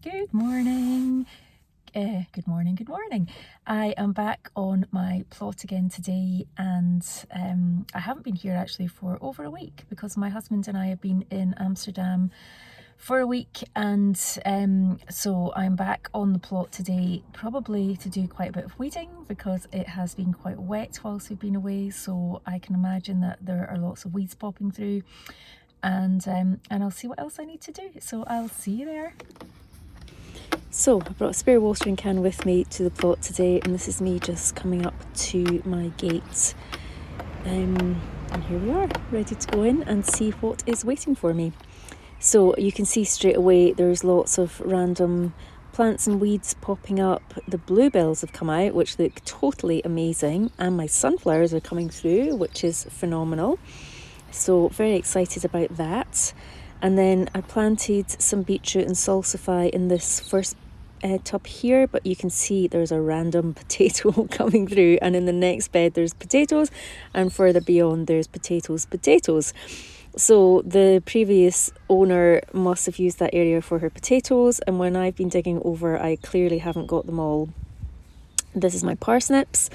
Good morning. Good morning, good morning. I am back on my plot again today, and I haven't been here actually for over a week because my husband and I have been in Amsterdam for a week, and so I'm back on the plot today, probably to do quite a bit of weeding because it has been quite wet whilst we've been away, so I can imagine that there are lots of weeds popping through, and I'll see what else I need to do, so I'll see you there. So I brought a spare watering can with me to the plot today, and this is me just coming up to my gate. And here we are, ready to go in and see what is waiting for me. So you can see straight away there's lots of random plants and weeds popping up. The bluebells have come out, which look totally amazing, and my sunflowers are coming through, which is phenomenal. So very excited about that. And then I planted some beetroot and salsify in this first tub here, but you can see there's a random potato coming through, and in the next bed there's potatoes, and further beyond there's potatoes. So the previous owner must have used that area for her potatoes, and when I've been digging over, I clearly haven't got them all. This is my parsnips.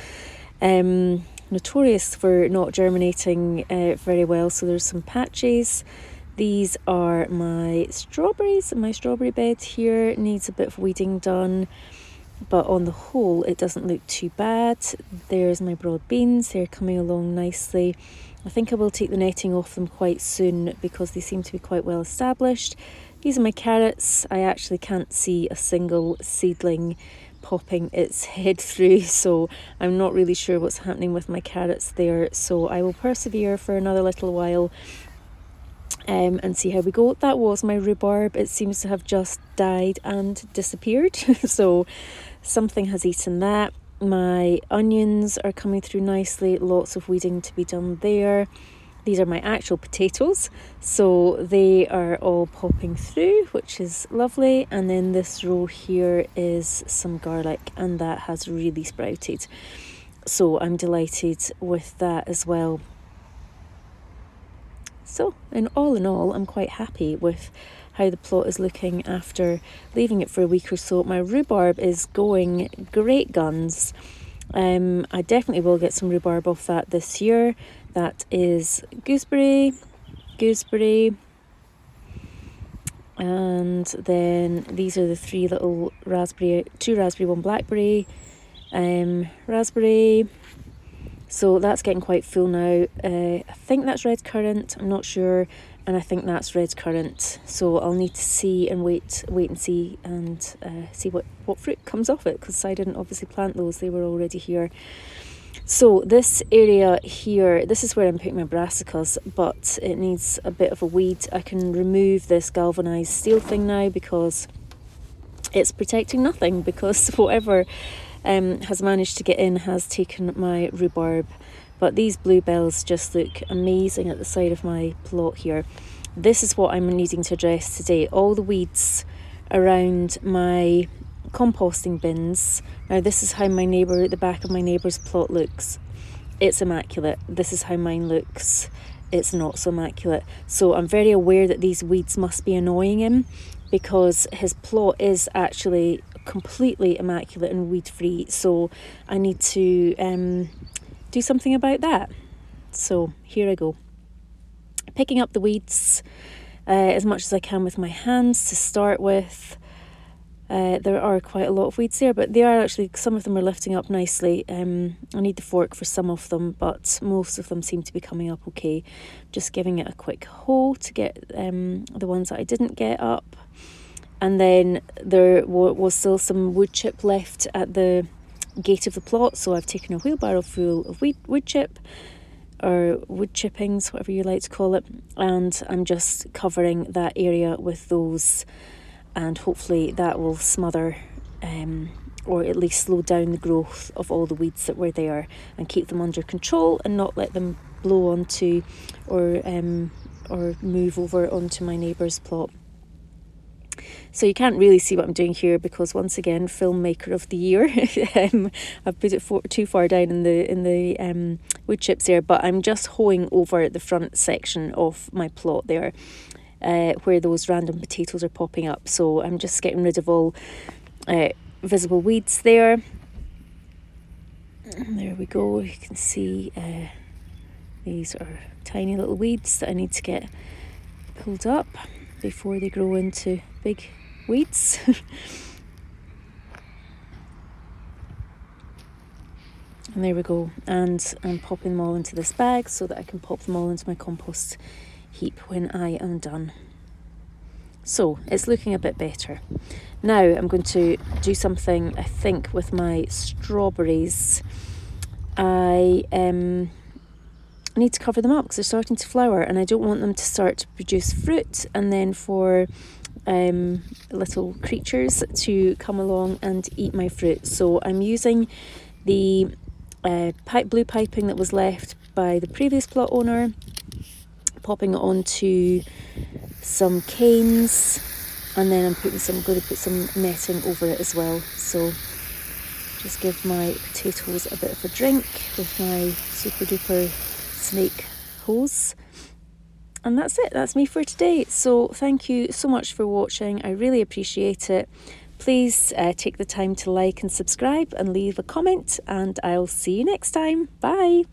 Notorious for not germinating very well, so there's some patches. These are my strawberries. My strawberry bed here needs a bit of weeding done, but on the whole it doesn't look too bad. There's my broad beans, they're coming along nicely. I think I will take the netting off them quite soon because they seem to be quite well established. These are my carrots. I actually can't see a single seedling popping its head through, so I'm not really sure what's happening with my carrots there, so I will persevere for another little while and see how we go. That was my rhubarb. It seems to have just died and disappeared, so something has eaten that. My onions are coming through nicely, lots of weeding to be done there. These are my actual potatoes, so they are all popping through, which is lovely. And then this row here is some garlic, and that has really sprouted, so I'm delighted with that as well. So in all, I'm quite happy with how the plot is looking after leaving it for a week or so. My rhubarb is going great guns. I definitely will get some rhubarb off that this year. That is gooseberry, and then these are the three little raspberry, two raspberry, one blackberry, raspberry. So that's getting quite full now. I think that's red currant, I'm not sure, and I think that's red currant. So I'll need to see and wait and see, and see what fruit comes off it, because I didn't obviously plant those, they were already here. So this area here, this is where I'm putting my brassicas, but it needs a bit of a weed. I can remove this galvanised steel thing now because it's protecting nothing, because whatever has managed to get in has taken my rhubarb. But these bluebells just look amazing at the side of my plot here. This is what I'm needing to address today, all the weeds around my composting bins. Now this is how the back of my neighbour's plot looks. It's immaculate. This is how mine looks. It's not so immaculate. So I'm very aware that these weeds must be annoying him, because his plot is actually completely immaculate and weed free, so I need to do something about that. So here I go, picking up the weeds as much as I can with my hands to start with. There are quite a lot of weeds there, but they are actually, some of them are lifting up nicely. I need the fork for some of them, but most of them seem to be coming up okay. Just giving it a quick hoe to get the ones that I didn't get up. And then there was still some wood chip left at the gate of the plot, so I've taken a wheelbarrow full of wood chip, or wood chippings, whatever you like to call it, and I'm just covering that area with those, and hopefully that will smother or at least slow down the growth of all the weeds that were there and keep them under control and not let them blow onto or move over onto my neighbour's plot. So you can't really see what I'm doing here because, once again, filmmaker of the year. I've put it too far down in the wood chips there, but I'm just hoeing over the front section of my plot there. where those random potatoes are popping up. So I'm just getting rid of all visible weeds there. And there we go. You can see these are tiny little weeds that I need to get pulled up before they grow into big weeds. And there we go, and I'm popping them all into this bag so that I can pop them all into my compost heap when I am done. So it's looking a bit better. Now I'm going to do something, I think, with my strawberries. I need to cover them up because they're starting to flower, and I don't want them to start to produce fruit and then for little creatures to come along and eat my fruit. So I'm using the blue piping that was left by the previous plot owner, popping it onto some canes, and then I'm going to put some netting over it as well. So just give my potatoes a bit of a drink with my super duper snake hose. And that's it, that's me for today. So thank you so much for watching, I really appreciate it. Please take the time to like and subscribe and leave a comment, and I'll see you next time. Bye.